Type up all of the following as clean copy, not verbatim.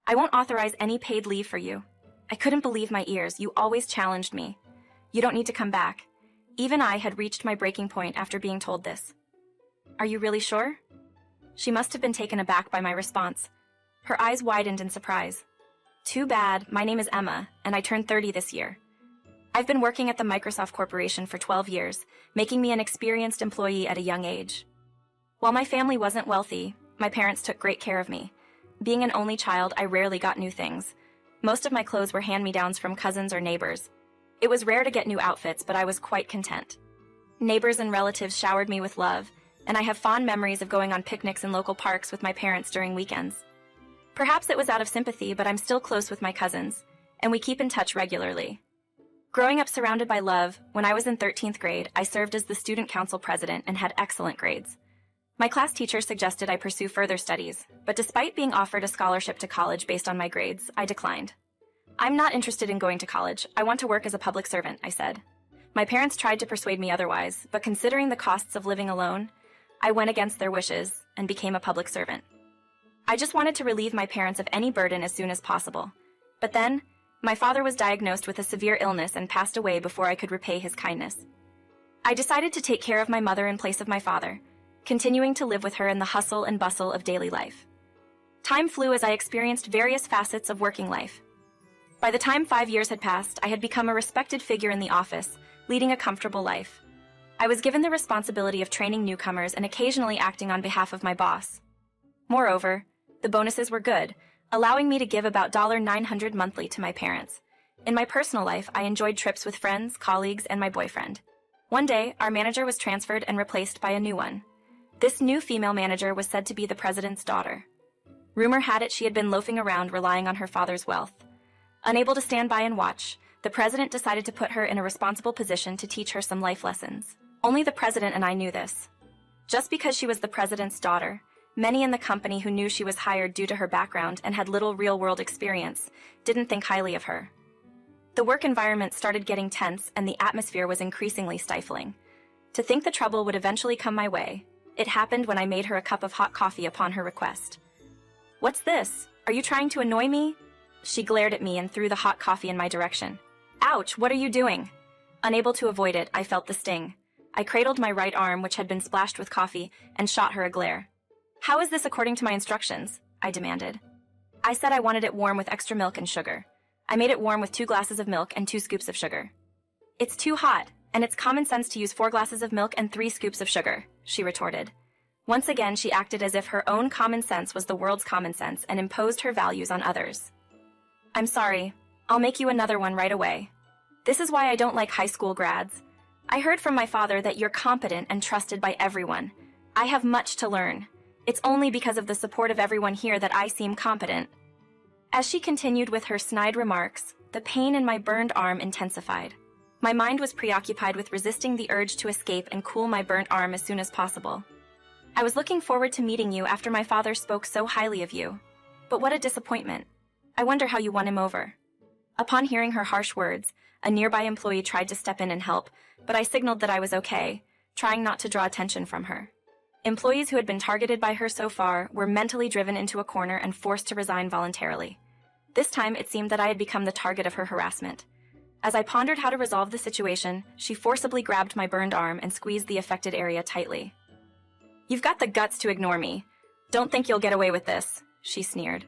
I won't authorize any paid leave for you. I couldn't believe my ears. You always challenged me. You don't need to come back. Even I had reached my breaking point after being told this. Are you really sure? She must have been taken aback by my response. Her eyes widened in surprise. Too bad, my name is Emma, and I turned 30 this year. I've been working at the Microsoft Corporation for 12 years, making me an experienced employee at a young age. While my family wasn't wealthy, my parents took great care of me. Being an only child, I rarely got new things. Most of my clothes were hand-me-downs from cousins or neighbors. It was rare to get new outfits, but I was quite content. Neighbors and relatives showered me with love, and I have fond memories of going on picnics in local parks with my parents during weekends. Perhaps it was out of sympathy, but I'm still close with my cousins, and we keep in touch regularly. Growing up surrounded by love, when I was in 13th grade, I served as the student council president and had excellent grades. My class teacher suggested I pursue further studies, but despite being offered a scholarship to college based on my grades, I declined. I'm not interested in going to college. I want to work as a public servant, I said. My parents tried to persuade me otherwise, but considering the costs of living alone, I went against their wishes and became a public servant. I just wanted to relieve my parents of any burden as soon as possible. But then, my father was diagnosed with a severe illness and passed away before I could repay his kindness. I decided to take care of my mother in place of my father, continuing to live with her in the hustle and bustle of daily life. Time flew as I experienced various facets of working life. By the time 5 years had passed, I had become a respected figure in the office, leading a comfortable life. I was given the responsibility of training newcomers and occasionally acting on behalf of my boss. Moreover, the bonuses were good, allowing me to give about $900 monthly to my parents. In my personal life, I enjoyed trips with friends, colleagues, and my boyfriend. One day, our manager was transferred and replaced by a new one. This new female manager was said to be the president's daughter. Rumor had it she had been loafing around relying on her father's wealth. Unable to stand by and watch, the president decided to put her in a responsible position to teach her some life lessons. Only the president and I knew this. Just because she was the president's daughter, many in the company who knew she was hired due to her background and had little real-world experience didn't think highly of her. The work environment started getting tense and the atmosphere was increasingly stifling. To think the trouble would eventually come my way, it happened when I made her a cup of hot coffee upon her request. "What's this? Are you trying to annoy me?" She glared at me and threw the hot coffee in my direction. "Ouch, what are you doing?" Unable to avoid it, I felt the sting. I cradled my right arm, which had been splashed with coffee, and shot her a glare. "How is this according to my instructions?" I demanded. I said I wanted it warm with extra milk and sugar. I made it warm with 2 glasses of milk and 2 scoops of sugar. "It's too hot, and it's common sense to use 4 glasses of milk and 3 scoops of sugar," she retorted. Once again, she acted as if her own common sense was the world's common sense and imposed her values on others. "I'm sorry. I'll make you another one right away. This is why I don't like high school grads. I heard from my father that you're competent and trusted by everyone. I have much to learn. It's only because of the support of everyone here that I seem competent." As she continued with her snide remarks, the pain in my burned arm intensified. My mind was preoccupied with resisting the urge to escape and cool my burnt arm as soon as possible. "I was looking forward to meeting you after my father spoke so highly of you. But what a disappointment. I wonder how you won him over." Upon hearing her harsh words, a nearby employee tried to step in and help, but I signaled that I was okay, trying not to draw attention from her. Employees who had been targeted by her so far were mentally driven into a corner and forced to resign voluntarily. This time, it seemed that I had become the target of her harassment. As I pondered how to resolve the situation, she forcibly grabbed my burned arm and squeezed the affected area tightly. "You've got the guts to ignore me. Don't think you'll get away with this," she sneered.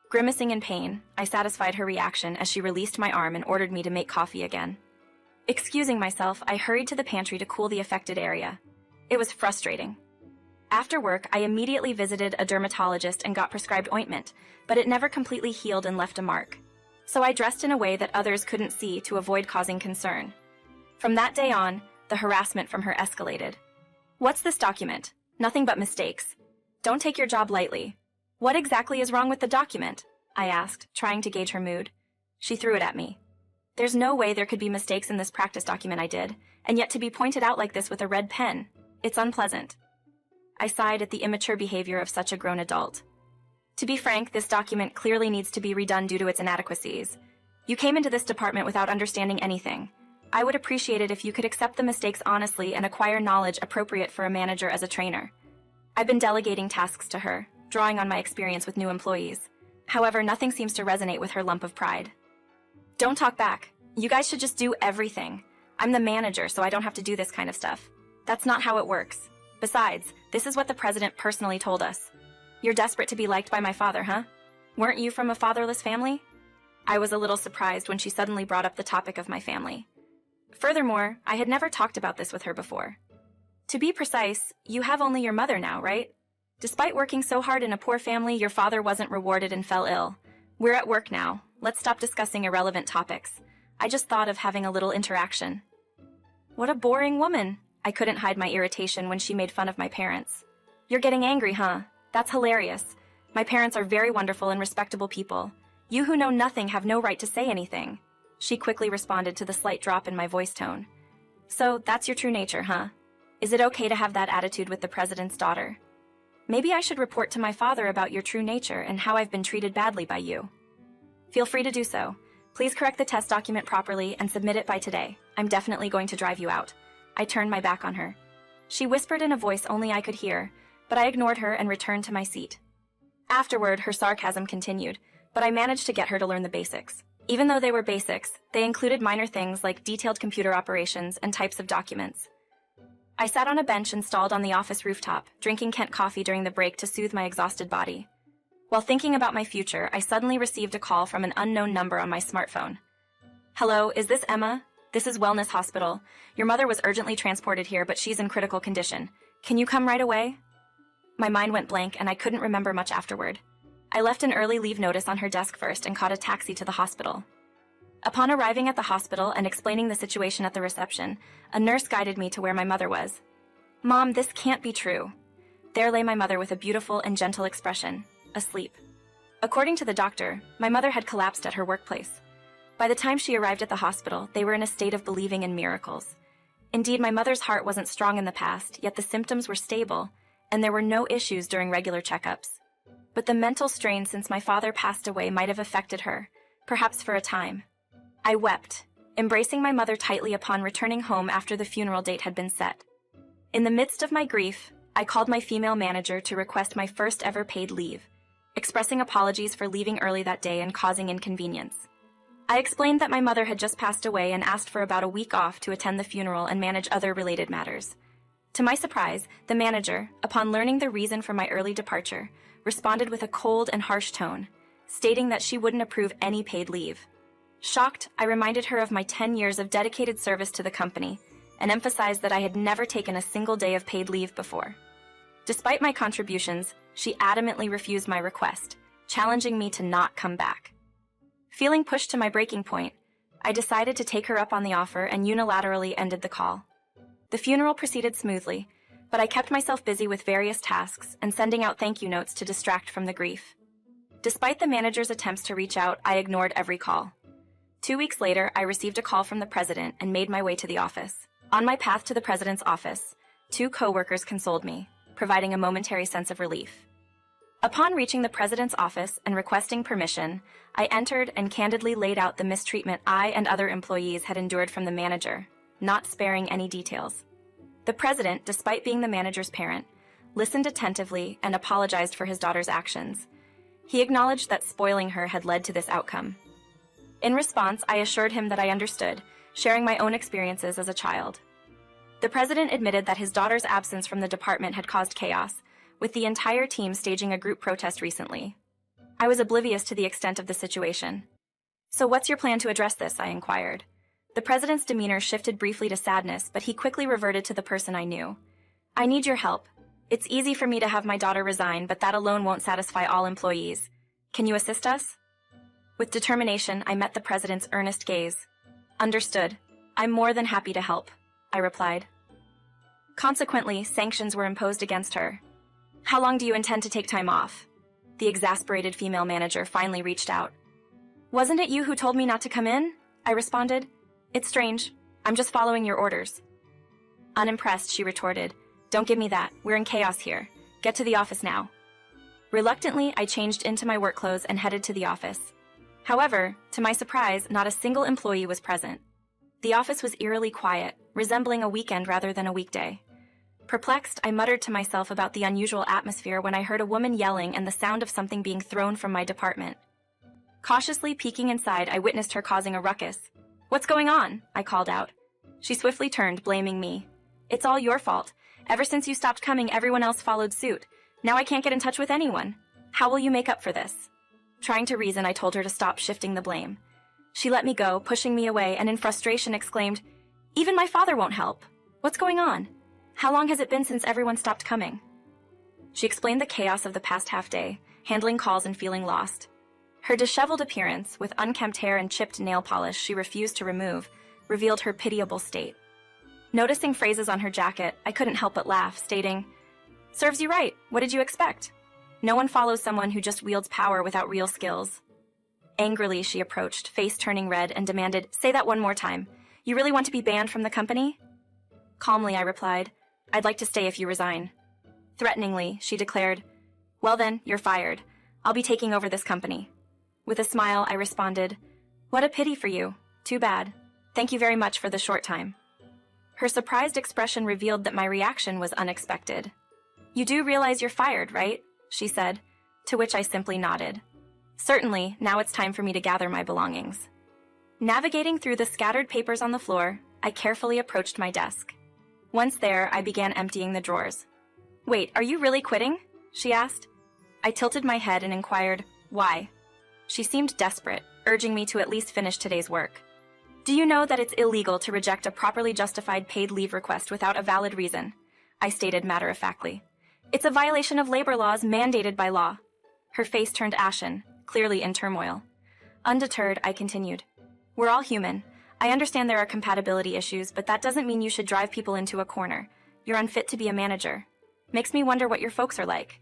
Grimacing in pain, I satisfied her reaction as she released my arm and ordered me to make coffee again. Excusing myself, I hurried to the pantry to cool the affected area. It was frustrating. After work, I immediately visited a dermatologist and got prescribed ointment, but it never completely healed and left a mark. So I dressed in a way that others couldn't see to avoid causing concern. From that day on, the harassment from her escalated. "What's this document? Nothing but mistakes. Don't take your job lightly." "What exactly is wrong with the document?" I asked, trying to gauge her mood. She threw it at me. "There's no way there could be mistakes in this practice document I did, and yet to be pointed out like this with a red pen. It's unpleasant." I sighed at the immature behavior of such a grown adult. "To be frank, this document clearly needs to be redone due to its inadequacies. You came into this department without understanding anything. I would appreciate it if you could accept the mistakes honestly and acquire knowledge appropriate for a manager as a trainer." I've been delegating tasks to her, drawing on my experience with new employees. However, nothing seems to resonate with her lump of pride. Don't talk back. You guys should just do everything. I'm the manager, so I don't have to do this kind of stuff. That's not how it works. Besides, this is what the president personally told us. You're desperate to be liked by my father, huh? Weren't you from a fatherless family? I was a little surprised when she suddenly brought up the topic of my family. Furthermore, I had never talked about this with her before. To be precise, you have only your mother now, right? Despite working so hard in a poor family, your father wasn't rewarded and fell ill. We're at work now. Let's stop discussing irrelevant topics. I just thought of having a little interaction. What a boring woman. I couldn't hide my irritation when she made fun of my parents. You're getting angry, huh? That's hilarious. My parents are very wonderful and respectable people. You who know nothing have no right to say anything. She quickly responded to the slight drop in my voice tone. So, that's your true nature, huh? Is it okay to have that attitude with the president's daughter? Maybe I should report to my father about your true nature and how I've been treated badly by you. Feel free to do so. Please correct the test document properly and submit it by today. I'm definitely going to drive you out. I turned my back on her. She whispered in a voice only I could hear, but I ignored her and returned to my seat. Afterward, her sarcasm continued, but I managed to get her to learn the basics. Even though they were basics, they included minor things like detailed computer operations and types of documents. I sat on a bench installed on the office rooftop, drinking Kent coffee during the break to soothe my exhausted body. While thinking about my future, I suddenly received a call from an unknown number on my smartphone. Hello, is this Emma? This is Wellness Hospital. Your mother was urgently transported here, but she's in critical condition. Can you come right away? My mind went blank and I couldn't remember much afterward. I left an early leave notice on her desk first and caught a taxi to the hospital. Upon arriving at the hospital and explaining the situation at the reception, a nurse guided me to where my mother was. Mom, this can't be true. There lay my mother with a beautiful and gentle expression, asleep. According to the doctor, my mother had collapsed at her workplace. By the time she arrived at the hospital, they were in a state of believing in miracles. Indeed, my mother's heart wasn't strong in the past, yet the symptoms were stable, and there were no issues during regular checkups. But the mental strain since my father passed away might have affected her, perhaps for a time. I wept, embracing my mother tightly upon returning home after the funeral date had been set. In the midst of my grief, I called my female manager to request my first ever paid leave, expressing apologies for leaving early that day and causing inconvenience. I explained that my mother had just passed away and asked for about a week off to attend the funeral and manage other related matters. To my surprise, the manager, upon learning the reason for my early departure, responded with a cold and harsh tone, stating that she wouldn't approve any paid leave. Shocked, I reminded her of my 10 years of dedicated service to the company and emphasized that I had never taken a single day of paid leave before. Despite my contributions, she adamantly refused my request, challenging me to not come back. Feeling pushed to my breaking point, I decided to take her up on the offer and unilaterally ended the call. The funeral proceeded smoothly, but I kept myself busy with various tasks and sending out thank you notes to distract from the grief. Despite the manager's attempts to reach out, I ignored every call. 2 weeks later, I received a call from the president and made my way to the office. On my path to the president's office, 2 coworkers consoled me, providing a momentary sense of relief. Upon reaching the president's office and requesting permission, I entered and candidly laid out the mistreatment I and other employees had endured from the manager, not sparing any details. The president, despite being the manager's parent, listened attentively and apologized for his daughter's actions. He acknowledged that spoiling her had led to this outcome. In response, I assured him that I understood, sharing my own experiences as a child. The president admitted that his daughter's absence from the department had caused chaos, with the entire team staging a group protest recently. I was oblivious to the extent of the situation. So what's your plan to address this? I inquired. The president's demeanor shifted briefly to sadness, but he quickly reverted to the person I knew. I need your help. It's easy for me to have my daughter resign, but that alone won't satisfy all employees. Can you assist us? With determination, I met the president's earnest gaze. Understood. I'm more than happy to help, I replied. Consequently, sanctions were imposed against her. How long do you intend to take time off? The exasperated female manager finally reached out. Wasn't it you who told me not to come in? I responded. It's strange. I'm just following your orders. Unimpressed, she retorted. Don't give me that. We're in chaos here. Get to the office now. Reluctantly, I changed into my work clothes and headed to the office. However, to my surprise, not a single employee was present. The office was eerily quiet, resembling a weekend rather than a weekday. Perplexed, I muttered to myself about the unusual atmosphere when I heard a woman yelling and the sound of something being thrown from my department. Cautiously peeking inside, I witnessed her causing a ruckus. "What's going on?" I called out. She swiftly turned, blaming me. "It's all your fault. Ever since you stopped coming, everyone else followed suit. Now I can't get in touch with anyone. How will you make up for this?" Trying to reason, I told her to stop shifting the blame. She let me go, pushing me away, and in frustration exclaimed, "Even my father won't help. What's going on? How long has it been since everyone stopped coming?" She explained the chaos of the past half day, handling calls and feeling lost. Her disheveled appearance, with unkempt hair and chipped nail polish she refused to remove, revealed her pitiable state. Noticing phrases on her jacket, I couldn't help but laugh, stating, "Serves you right. What did you expect? No one follows someone who just wields power without real skills." Angrily, she approached, face turning red, and demanded, "Say that one more time. You really want to be banned from the company?" Calmly, I replied, "I'd like to stay if you resign." Threateningly, she declared, "Well then, you're fired. I'll be taking over this company." With a smile, I responded, "What a pity for you. Too bad. Thank you very much for the short time." Her surprised expression revealed that my reaction was unexpected. "You do realize you're fired, right?" she said, to which I simply nodded. "Certainly, now it's time for me to gather my belongings." Navigating through the scattered papers on the floor, I carefully approached my desk. Once there, I began emptying the drawers. "Wait, are you really quitting?" she asked. I tilted my head and inquired, "Why?" She seemed desperate, urging me to at least finish today's work. "Do you know that it's illegal to reject a properly justified paid leave request without a valid reason?" I stated matter-of-factly. "It's a violation of labor laws mandated by law." Her face turned ashen, clearly in turmoil. Undeterred, I continued, "We're all human. I understand there are compatibility issues, but that doesn't mean you should drive people into a corner. You're unfit to be a manager. Makes me wonder what your folks are like."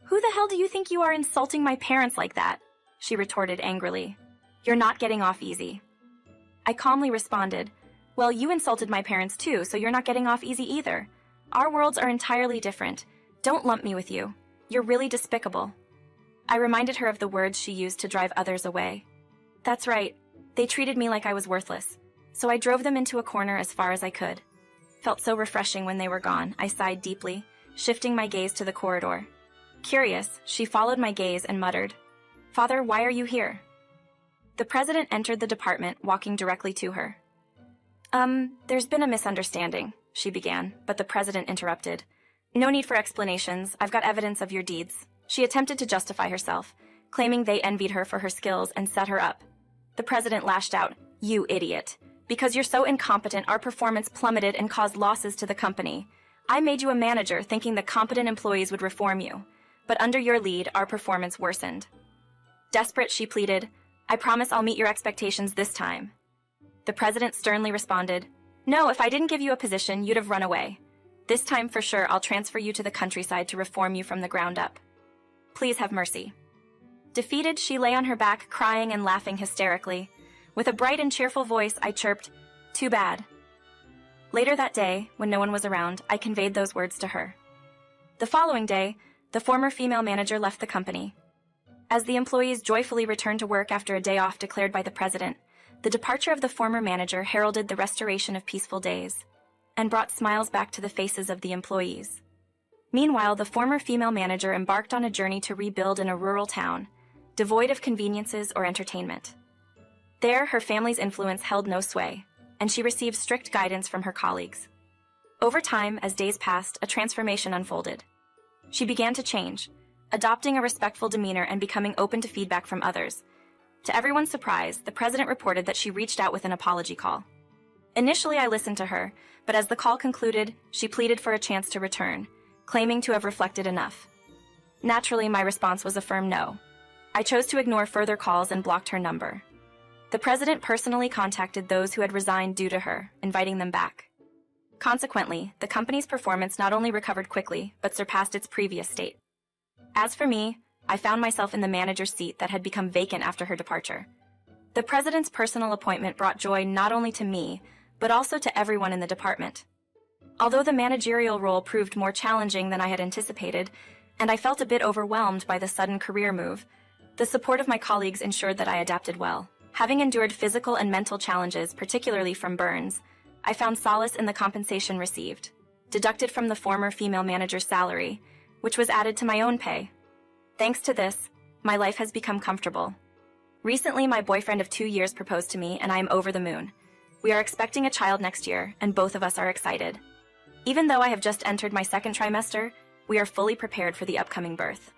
"Who the hell do you think you are, insulting my parents like that?" she retorted angrily. "You're not getting off easy." I calmly responded, "Well, you insulted my parents too, so you're not getting off easy either. Our worlds are entirely different. Don't lump me with you. You're really despicable." I reminded her of the words she used to drive others away. That's right. They treated me like I was worthless, so I drove them into a corner as far as I could. Felt so refreshing when they were gone, I sighed deeply, shifting my gaze to the corridor. Curious, she followed my gaze and muttered, "Father, why are you here?" The president entered the department, walking directly to her. There's been a misunderstanding," she began, but the president interrupted. "No need for explanations. I've got evidence of your deeds." She attempted to justify herself, claiming they envied her for her skills and set her up. The president lashed out, "You idiot. Because you're so incompetent, our performance plummeted and caused losses to the company. I made you a manager thinking the competent employees would reform you. But under your lead, our performance worsened." Desperate, she pleaded, "I promise I'll meet your expectations this time." The president sternly responded, "No, if I didn't give you a position, you'd have run away. This time for sure I'll transfer you to the countryside to reform you from the ground up. Please have mercy." Defeated, she lay on her back, crying and laughing hysterically. With a bright and cheerful voice, I chirped, "Too bad." Later that day, when no one was around, I conveyed those words to her. The following day, the former female manager left the company. As the employees joyfully returned to work after a day off declared by the president, the departure of the former manager heralded the restoration of peaceful days and brought smiles back to the faces of the employees. Meanwhile, the former female manager embarked on a journey to rebuild in a rural town, devoid of conveniences or entertainment. There, her family's influence held no sway, and she received strict guidance from her colleagues. Over time, as days passed, a transformation unfolded. She began to change, adopting a respectful demeanor and becoming open to feedback from others. To everyone's surprise, the president reported that she reached out with an apology call. Initially, I listened to her, but as the call concluded, she pleaded for a chance to return, claiming to have reflected enough. Naturally, my response was a firm no. I chose to ignore further calls and blocked her number. The president personally contacted those who had resigned due to her, inviting them back. Consequently, the company's performance not only recovered quickly, but surpassed its previous state. As for me, I found myself in the manager's seat that had become vacant after her departure. The president's personal appointment brought joy not only to me, but also to everyone in the department. Although the managerial role proved more challenging than I had anticipated, and I felt a bit overwhelmed by the sudden career move, the support of my colleagues ensured that I adapted well. Having endured physical and mental challenges, particularly from burns, I found solace in the compensation received, deducted from the former female manager's salary, which was added to my own pay. Thanks to this, my life has become comfortable. Recently, my boyfriend of 2 years proposed to me, and I am over the moon. We are expecting a child next year, and both of us are excited. Even though I have just entered my second trimester, we are fully prepared for the upcoming birth.